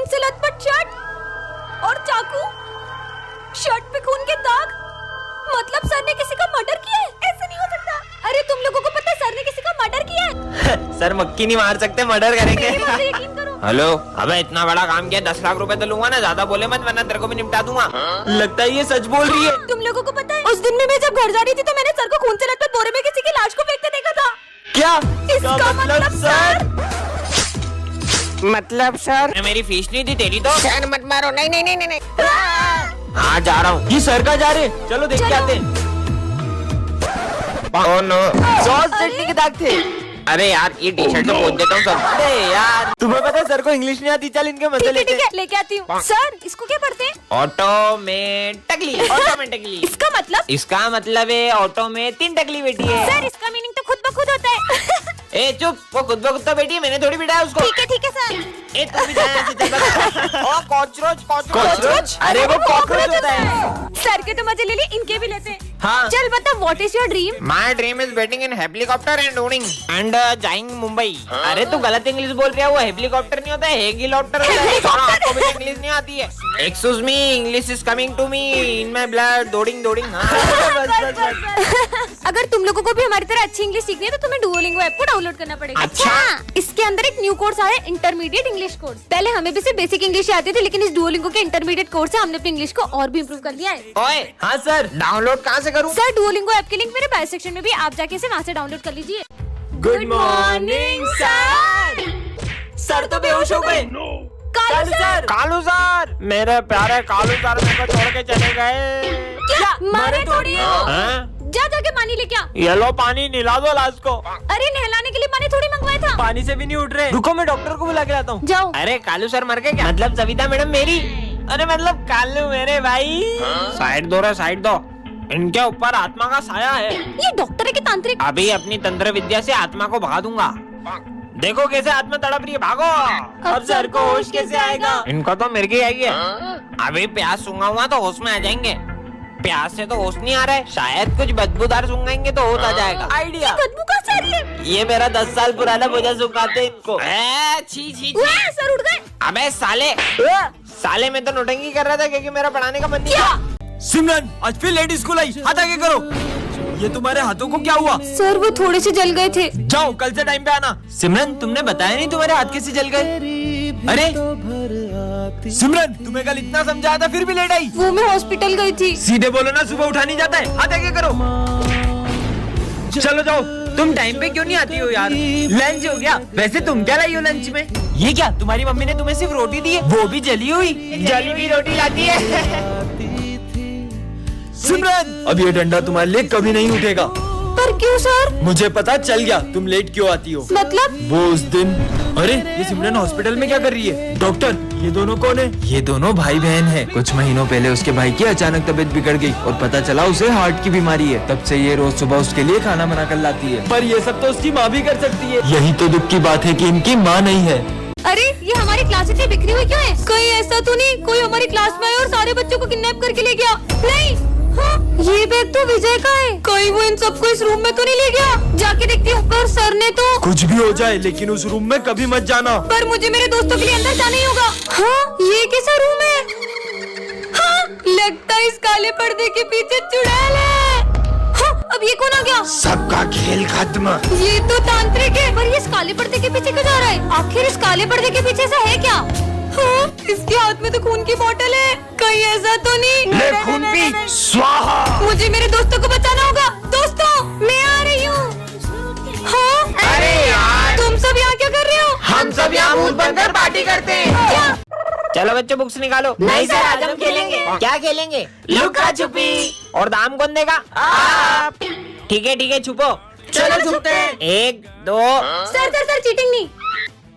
से लथपथ शर्ट और चाकू, शर्ट पे खून के दाग, मतलब सर ने किसी का मर्डर किया है? ऐसा नहीं हो सकता। अरे तुम लोगों को पता है सर ने किसी का मर्डर किया है? सर मक्खी नहीं मार सकते, मर्डर करेंगे। मेरी बात पे यकीन करो। हेलो, अबे इतना बड़ा काम किया, 10 लाख रुपए तो लूंगा ना, ज्यादा बोले मत वरना तेरे को भी निपटा दूंगा। लगता है ये सच बोल रही है। तुम लोगों को पता है उस दिन में मैं जब घर जा रही थी तो मैंने सर को खून से लथपथ बोरे में किसी की लाश को फेंकते देखा था। क्या? इसका मतलब सर मतलब सर मेरी फीस नहीं थी तेरी तो। सर मत मारो। नहीं नहीं नहीं नहीं नहीं। हाँ जा रहा हूँ। ये सर का जा रहे, चलो देख के आते हैं। ओह नो, सॉस चटनी के दाग थे। अरे यार ये टी शर्ट तो पोंछ देता हूँ सर। अरे यार तुम्हें पता है सर को इंग्लिश नहीं आती, चल इनके मजे लेते ठीक है लेके आती हूँ। सर इसको क्या पढ़ते हैं? ऑटोमेटिकली। ऑटोमेटिकली इसका मतलब? इसका मतलब है ऑटो में 3 टकली बेटी है। सर इसका मीनिंग तो खुद ब खुद होता है। ए चुप, वो खुद ब खुद तो बेटी है, मैंने थोड़ी बिठाया उसको। ठीक है सर। ए तू भी जाना से चल बस। ओ कॉकरोच कॉकरोच? अरे वो कॉकरोच होता है। सर के तो मजे ले लिए, इनके भी लेते हैं। हाँ। चल बता what is your dream? My dream is waiting in helicopter and उड़िंग एंड जाइंग मुंबई। अरे तू गलत इंग्लिश बोल रहा है, वो हेलीकॉप्टर नहीं होता है, हेलीकॉप्टर होता है। आपको भी इंग्लिश नहीं आती है। Excuse me, English is coming to me in my blood. दोडिंग दोडिंग। अगर तुम लोगों को भी हमारी तरह अच्छी इंग्लिश सीखनी है तो तुम्हें डुओलिंगो ऐप को डाउनलोड करना पड़ेगा। अच्छा। इसके अंदर एक न्यू कोर्स आया है, इंटरमीडिएट इंग्लिश कोर्स। पहले हमें भी सिर्फ बेसिक इंग्लिश आती थी, लेकिन इस डुओलिंगो के इंटरमीडिएट कोर्स से हमने अपनी इंग्लिश को और भी इम्प्रूव कर लिया है। ओए हाँ सर, डाउनलोड कहाँ से करूँ? सर डुओलिंगो ऐप के लिंक मेरे बायो सेक्शन में भी, आप जाके इसे वहाँ से डाउनलोड कर लीजिए। Good morning sir. सर तो बेहोश हो गए। कालू सर। कालू सर, मेरे प्यारे कालू सर मेरे को छोड़ के चले गए। क्या मारे थोड़ी हो? हाँ? जा जाके पानी लेके आ। ये लो पानी, निला दो लाश को। अरे नहलाने के लिए पानी थोड़ी मंगवाया था। पानी से भी नहीं उठ रहे। रुको मैं डॉक्टर को बुला के लाता हूँ। जाओ। अरे कालू सर मर गए क्या? मतलब सविता मैडम मेरी, अरे मतलब कालू मेरे भाई। साइड दो रे, साइड दो। इनके ऊपर आत्मा का साया है। ये डॉक्टर है कि तांत्रिक? अभी अपनी तंत्र विद्या से आत्मा को भगा दूंगा। देखो कैसे आत्मा तड़प रही है, भागो। अब सर को होश कैसे आएगा? इनको तो मिर्गी आई है। अभी प्यास सूंघा हुआ तो होश में आ जाएंगे। प्यास से तो होश नहीं आ रहा है, शायद कुछ बदबूदार सूंघेंगे तो होश आ जाएगा। आइडिया। बदबू कहाँ से आ रही है? ये मेरा 10 साल पुराना भोजा सुखाते इनको। छी छी छी। सर उठ गए। अबे साले, साले मैं तो नोटंकी कर रहा था क्योंकि मेरा पढ़ाने का मन नहीं था। सिमरन आज फिर लेट स्कूल आई, हाथ आगे करो। ये तुम्हारे हाथों को क्या हुआ? सर वो थोड़े से जल गए थे। जाओ कल से टाइम पे आना। सिमरन तुमने बताया नहीं तुम्हारे हाथ कैसे जल गए? अरे सिमरन तुम्हें कल इतना समझाया था फिर भी लेट आई। वो मैं हॉस्पिटल गई थी। सीधे बोलो ना, सुबह उठा नहीं जाता है, हाथ आगे करो। चलो जाओ। तुम टाइम पे क्यों नहीं आती हो यार? लंच हो गया। वैसे तुम क्या लाई हो लंच में? ये क्या तुम्हारी मम्मी ने तुम्हें सिर्फ रोटी दी है, वो भी जली हुई? जली हुई रोटी लाती है। सिमरन अब ये डंडा तुम्हारे लिए कभी नहीं उठेगा। पर क्यों सर? मुझे पता चल गया तुम लेट क्यों आती हो। मतलब? वो उस दिन। अरे ये सिमरन हॉस्पिटल में क्या कर रही है? डॉक्टर ये दोनों कौन है? ये दोनों भाई बहन हैं। कुछ महीनों पहले उसके भाई की अचानक तबीयत बिगड़ गई और पता चला उसे हार्ट की बीमारी है। तब से ये रोज सुबह उसके लिए खाना बना कर लाती है। पर ये सब तो उसकी माँ भी कर सकती है। यही तो दुख की बात है कि इनकी माँ नहीं है। अरे ये हमारी क्लास इतनी बिखरी हुई क्यों है? कहीं ऐसा तो नहीं कोई हमारी क्लास में आया और सारे बच्चों को किडनैप करके ले गया? नहीं। हाँ, ये बैग तो विजय का है। कहीं वो इन सबको इस रूम में तो नहीं ले गया? जाके देखती हूँ। पर सर ने तो। कुछ भी हो जाए लेकिन उस रूम में कभी मत जाना। पर मुझे मेरे दोस्तों के लिए अंदर जाना ही होगा। हाँ, ये कैसा रूम है? हाँ, लगता है इस काले पर्दे के पीछे चुड़ैल है। हाँ, अब ये कौन आ गया? सबका खेल खत्म। ये तो तांत्रिक है। पर ये इस काले पर्दे के पीछे क्यों जा रहा है? आखिर इस काले पर्दे के पीछे ऐसा है क्या? हाँ, इसके हाथ में तो खून की बोतल है। कहीं ऐसा तो नहीं? ले खून पी, स्वाहा। मुझे मेरे दोस्तों को बचाना होगा। दोस्तों मैं आ रही हूँ। हाँ? अरे यार तुम सब यहाँ क्या कर रहे हो? हम सब यहाँ मुंह बनकर पार्टी करते हैं। क्या? चलो बच्चों बुक्स निकालो। नहीं सर, आज हम खेलेंगे। क्या खेलेंगे? लुका छुपी। और दाम कौन देगा? आप। ठीक है छुपो। चलो छुपते हैं। 1 2 सर चीटिंग नहीं।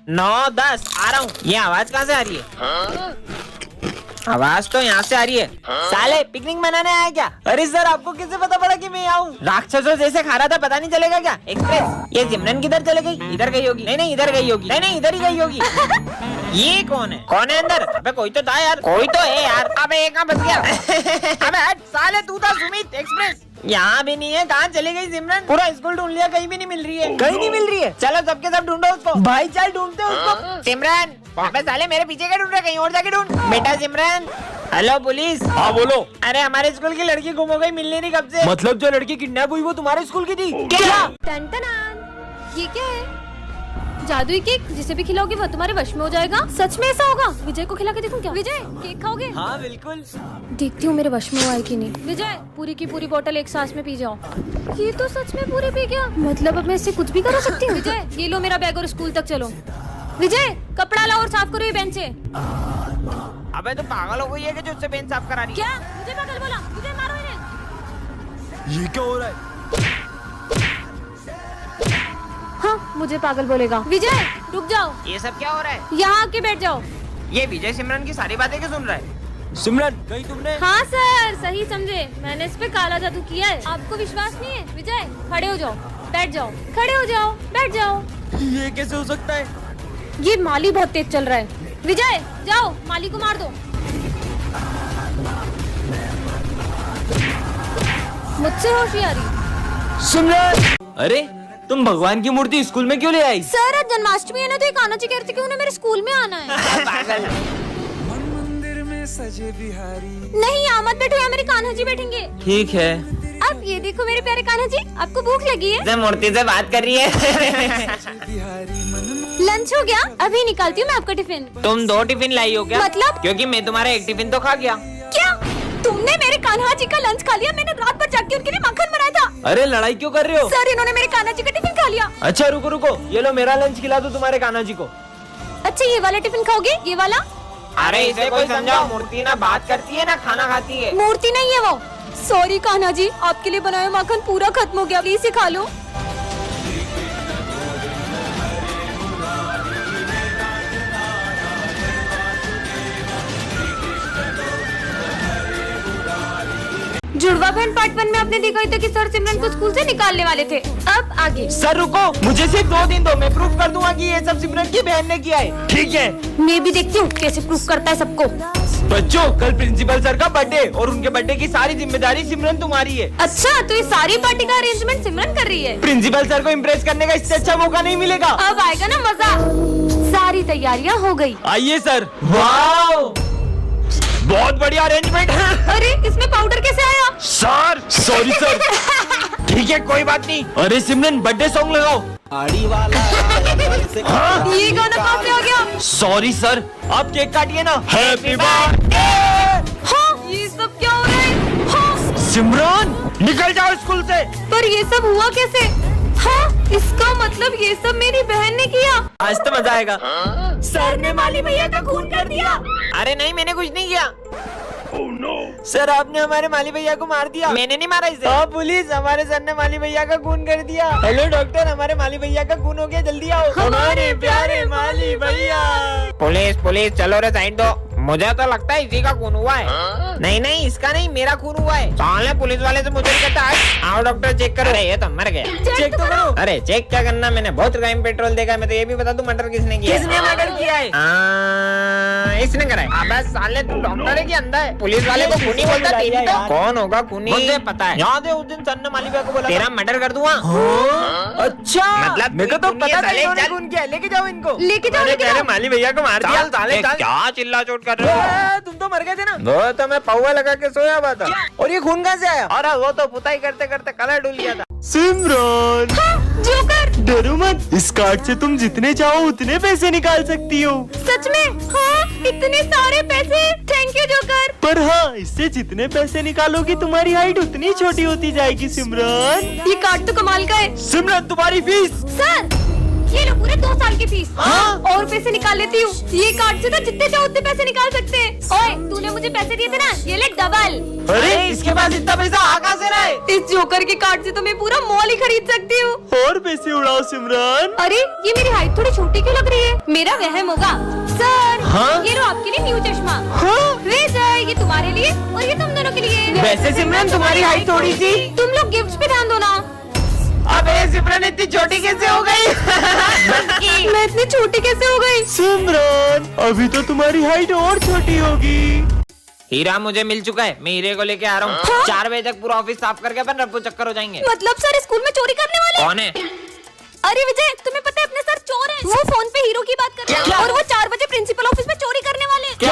9 10 आ रहा हूँ। ये आवाज कहाँ से आ रही है? आवाज तो यहाँ से आ रही है। साले पिकनिक मनाने आया क्या? अरे सर आपको कैसे पता पड़ा कि मैं आऊँ? राक्षसों जैसे खा रहा था, पता नहीं चलेगा क्या? एक्सप्रेस। ये सिमरन किधर चले गई? इधर गई होगी। नहीं इधर गई होगी। नहीं इधर ही गई होगी। ये कौन है अंदर? अबे कोई तो था यार। कोई तो है यार। अबे एक बच गया। अबे हट साले, तू था सुमित एक्सप्रेस। यहाँ भी नहीं है। कहाँ चली गई सिमरन? पूरा स्कूल ढूंढ लिया, कहीं भी नहीं मिल रही है। कहीं नहीं मिल रही है। चलो सबके सब ढूंढो उसको। भाई चल ढूंढते उसको। सिमरन अबे साले मेरे पीछे क्या ढूंढ रहा है, कहीं और जाके ढूंढ। बेटा सिमरन। Hello police. हाँ बोलो। अरे हमारे स्कूल की लड़की गुम हो गई, मिलने नहीं कब से। मतलब जो लड़की किडनैप हुई वो तुम्हारे स्कूल की थी? क्या? टन-टनान। ये क्या है? जादुई केक, जिसे भी खिलाओगे वो तुम्हारे वश में हो जाएगा। सच में ऐसा होगा? विजय को खिला के देखूं क्या? विजय केक खाओगे? हाँ बिल्कुल। देखती हूँ मेरे वश में हुआ है कि नहीं। विजय पूरी की पूरी बोतल एक सांस में पी जाओ। ये तो सच में पूरी पी गया। मतलब अब मैं इससे कुछ भी कर सकती हूँ। विजय ये लो मेरा बैग और स्कूल तक चलो। विजय कपड़ा लाओ और साफ करो ये बेंच से। अबे तो पागल हो गई है कि जो उससे बेंच साफ करा रही है। क्या? मुझे पागल बोला? विजय मारो इन्हें। ये क्या हो रहा है? हाँ मुझे पागल बोलेगा। विजय रुक जाओ, ये सब क्या हो रहा है? यहाँ आके बैठ जाओ। ये विजय सिमरन की सारी बातें क्यों सुन रहा है? सिमरन कहीं तुमने? हाँ सर सही समझे, मैंने इस पे काला जादू किया है। आपको विश्वास नहीं है? विजय खड़े हो जाओ, बैठ जाओ, खड़े हो जाओ, बैठ जाओ। ये कैसे हो सकता है? ये माली बहुत तेज चल रहा है। विजय जाओ माली को मार दो। मुझसे होशियारी। सिमरन! अरे तुम भगवान की मूर्ति स्कूल में क्यों ले आई? सर आज जन्माष्टमी है ना, तो एक कान्हा जी कह रहे थे कि उन्हें मेरे स्कूल में आना है। पागल। नहीं यहाँ मत बैठो, यहाँ मेरे कान्हा जी बैठेंगे। ठीक है। अब ये देखो मेरे प्यारे कान्हा जी, आपको भूख लगी है? से मूर्ति से बात कर रही है। लंच हो गया? अभी निकालती हूँ मैं आपका टिफिन। तुम 2 टिफिन लाई हो क्या? मतलब? क्योंकि मैं तुम्हारा एक टिफिन तो खा गया। क्या तुमने मेरे कान्हा जी का लंच खा लिया? मैंने रात भर जाग के उनके लिए माखन बनाया था। अरे लड़ाई क्यों कर रहे हो? सर इन्होंने मेरे कान्हा जी का टिफिन खा लिया। अच्छा रुको रुको, ये लो मेरा लंच खिला दो तुम्हारे कान्हा जी को। अच्छा ये वाला टिफिन खाओगे? ये वाला? अरे इसे कोई समझाओ, मूर्ति ना बात करती है ना खाना खाती है। मूर्ति नहीं है वो। सॉरी कान्हा जी, आपके लिए बनाया माखन पूरा खत्म हो गया, प्लीज खा लो। जुड़वा बहन पार्ट 1 में आपने देखा ही था कि सर सिमरन को स्कूल से निकालने वाले थे। अब आगे। सर रुको, मुझे सिर्फ 2 दिन दो, मैं प्रूफ कर दूंगा कि ये सब सिमरन की बहन ने किया है। ठीक है? मैं भी देखती हूँ कैसे प्रूफ करता है सबको। बच्चों कल प्रिंसिपल सर का बर्थडे और उनके बर्थडे की सारी जिम्मेदारी सिमरन तुम्हारी है। अच्छा तो ये सारी पार्टी का अरेंजमेंट सिमरन कर रही है। प्रिंसिपल सर को इम्प्रेस करने का इससे अच्छा मौका नहीं मिलेगा। अब आएगा ना मजा। सारी तैयारियां हो गई। आइए सर। वाओ बहुत बढ़िया अरेंजमेंट है। अरे इसमें पाउडर कैसे आया? Sir sorry sir. ठीक है कोई बात नहीं। अरे सिमरन बर्थडे सॉन्ग लगाओ। हाँ? ये गाना कहाँ से आ गया? सॉरी सर, आप केक काटिए ना। Happy birthday. हाँ ये सब क्या हो रहा है? हाँ सिमरन निकल जाओ स्कूल से। पर ये सब हुआ कैसे? हाँ इसका मतलब ये सब मेरी बहन ने किया। आज तो मजा आएगा। सर ने माली भैया का खून कर दिया। अरे नहीं मैंने कुछ नहीं किया। सर आपने हमारे माली भैया को मार दिया। मैंने नहीं मारा इसे। हाँ पुलिस, हमारे सर ने माली भैया का खून कर दिया। हेलो डॉक्टर, हमारे माली भैया का खून हो गया, जल्दी आओ। हमारे प्यारे माली भैया। पुलिस पुलिस चलो रे साइड दो। मुझे तो लगता है इसी का खून हुआ है। नहीं नहीं इसका नहीं, मेरा खून हुआ है। साले पुलिस वाले से मुझे नहीं कहता। आओ डॉक्टर चेक करो। अरे ये तो मर गया। चेक तो करो। अरे चेक क्या करना, मैंने बहुत क्राइम पेट्रोल देखा है। मैं तो ये भी बता दूं मर्डर किसने किया है। किसने मर्डर किया है? इसने करा है। अबे साले तू डॉक्टर है कि अंधा है? पुलिस वाले को खूनी बोलता तेरी तो। कौन होगा खूनी? मुझे पता है। याद है उस दिन सर ने माली भैया को बोला तेरा मर्डर कर दूंगा। अच्छा मतलब मेरे को तो खूनी है पता था साले, इन्होंने चल। खून किया। लेके जाओ इनको। लेके जाओ अरे लेके तेरे जाओ। माली भैया को मार दिया। साले क्या चिल्ला चोट कर रहे हो? तुम तो मर गए थे ना। वो तो मैं पौवा लगा के सोया हुआ था। और ये खून कहाँ से आया? अरे वो तो पुताई करते करते कलर डुल गया था। सिमरन जोकर डरो मत, इस कार्ड से तुम जितने चाहो उतने पैसे निकाल सकती हो। सच में? हाँ इतने सारे पैसे, थैंक यू जोकर। पर हाँ, इससे जितने पैसे निकालोगी तुम्हारी हाइट उतनी छोटी होती जाएगी सिमरन। ये कार्ड तो कमाल का है। सिमरन तुम्हारी फीस। सर ये लो पूरे 2 साल की फीस। हाँ? और पैसे निकाल लेती हूँ। ये कार्ड से तो जितने चाहो उतने पैसे निकाल सकते हैं। ओए तूने मुझे पैसे दिए थे ना, ये ले डबल। अरे इसके पास इतना पैसा आ कहाँ से रहा है? इस जोकर के कार्ड से तो मैं पूरा मॉल ही खरीद सकती हूँ। और पैसे उड़ाओ सिमरन। अरे ये मेरी हाइट थोड़ी छोटी क्यों लग रही है? मेरा वहम होगा। सर हाँ? ये लो आपके लिए न्यू चश्मा। हाँ? विजय ये तुम्हारे लिए और ये तुम दोनों के लिए। वैसे सिमरन तुम्हारी हाइट थोड़ी सी। तुम लोग गिफ्ट्स पे ध्यान दो ना। अबे सिमरन इतनी छोटी कैसे हो गई? मैं इतनी छोटी कैसे हो गई? सिमरन अभी तो तुम्हारी हाइट और छोटी होगी। हीरा मुझे मिल चुका है, मैं हीरे को लेके आ रहा हूँ। हाँ? 4 बजे तक पूरा ऑफिस साफ करके अपन रफ्फू चक्कर हो जाएंगे। मतलब सर स्कूल में चोरी करने वाले? कौन है? अरे विजय तुम्हें पता है अपने सर चोर हैं। वो फोन पे हीरो की बात कर रहे हैं और वो 4 बजे प्रिंसिपल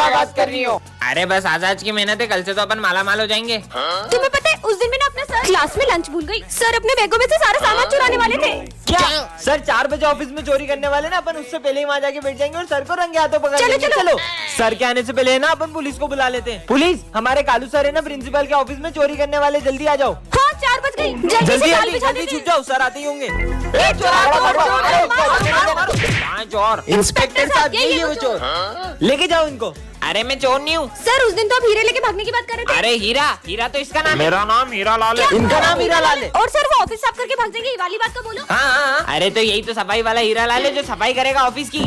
क्या बात कर रही हो? अरे बस आज की मेहनत है, कल से तो अपन माला माल हो जाएंगे। तुम्हें पता है उस दिन मैंने अपना सर क्लास में लंच भूल गई। सर अपने बैगों में से सारा सामान चुराने वाले थे। क्या सर 4 बजे ऑफिस में चोरी करने वाले ना, अपन उससे पहले ही वहाँ जाके बैठ जाएंगे और सर को रंगे हाथों पकड़ लेंगे। चलो सर के आने से पहले है ना अपन पुलिस को बुला लेते हैं। पुलिस, हमारे कालू सर है ना प्रिंसिपल के ऑफिस में चोरी करने वाले, जल्दी आ जाओ। हाँ 4 बज गई, जल्दी जल्दी छुप जाओ, सर आते ही होंगे। चोर इंस्पेक्टर साहब, यही है वो चोर। लेके जाओ इनको। अरे मैं चोर नहीं हूँ सर। उस दिन तो आप हीरे लेके भागने की बात कर रहे थे। अरे हीरा तो इसका नाम है। मेरा नाम हीरा लाल है। इनका नाम हीरा लाल है। और सर वो ऑफिस साफ करके भाग जाएंगे, ये वाली बात का बोलो। हाँ, अरे तो यही तो सफाई वाला हीरा लाल है जो सफाई करेगा ऑफिस की।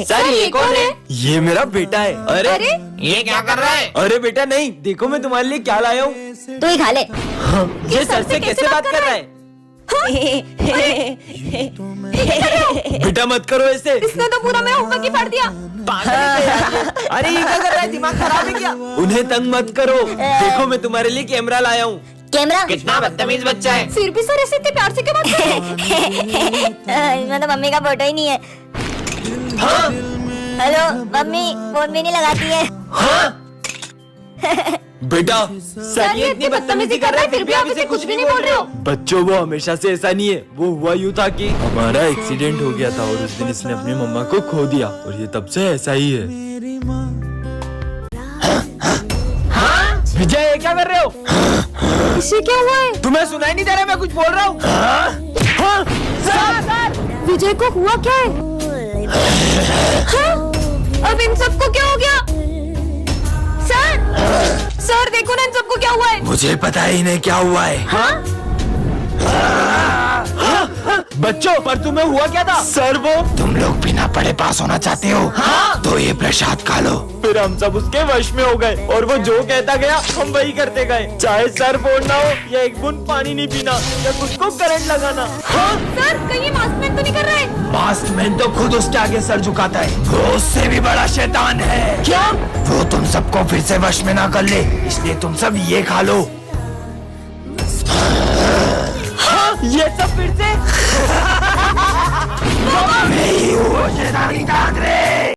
सर ये कौन है? ये मेरा बेटा है। अरे ये क्या कर रहा है? अरे बेटा नहीं, देखो मैं तुम्हारे लिए क्या लाया हूँ। तू ही खा ले। ये सर से कैसे बात कर रहा है? बेटा मत करो ऐसे। इसने तो पूरा मेरा होमवर्क ही फाड़ दिया। अरे ये क्या कर रहा है? दिमाग खराब है क्या? उन्हें तंग मत करो, देखो मैं तुम्हारे लिए कैमरा लाया हूँ। कैमरा? कितना बदतमीज बच्चा है। फिर भी सर ऐसे इतने प्यार से क्यों बात कर रहे हैं? इसमें तो मम्मी का फोटो ही नहीं है। हाँ? हेलो मम्मी, फोन भी नहीं लगाती है। हाँ? बेटा सर ये इतनी बदतमीजी कर रहा है फिर भी आप इसे कुछ भी नहीं बोल रहे हो। बच्चों वो हमेशा से ऐसा नहीं है, वो हुआ यूँ था कि हमारा एक्सीडेंट हो गया था और उस दिन इसने अपनी मम्मा को खो दिया और ये तब से ऐसा ही है। विजय क्या कर रहे हो? इसे क्या हुआ है? तुम्हें सुनाई नहीं दे रहा मैं कुछ बोल रहा हूँ? विजय को हुआ क्या है? हाँ? अब इन सबको क्या हो गया? सर देखो ना इन सबको क्या हुआ है। मुझे पता ही नहीं क्या हुआ है। हाँ? बच्चों पर तुम्हें हुआ क्या था? सर वो तुम लोग बिना पढ़े पास होना चाहते हो? हाँ? तो ये प्रसाद खा लो। फिर हम सब उसके वश में हो गए और वो जो कहता गया हम वही करते गए, चाहे सर फोड़ना हो या एक बूंद पानी नहीं पीना या खुद को करंट लगाना। हाँ? सर कहीं मास्कमैन तो नहीं कर रहा है? मास्कमैन तो खुद उसके आगे सर झुकाता है, वो उससे भी बड़ा शैतान है। क्या? वो तुम सबको फिर से वश में ना कर ले, इसलिए तुम सब ये खा लो। ये सब फिर से मैं ही हूँ शैतानी कांगरे।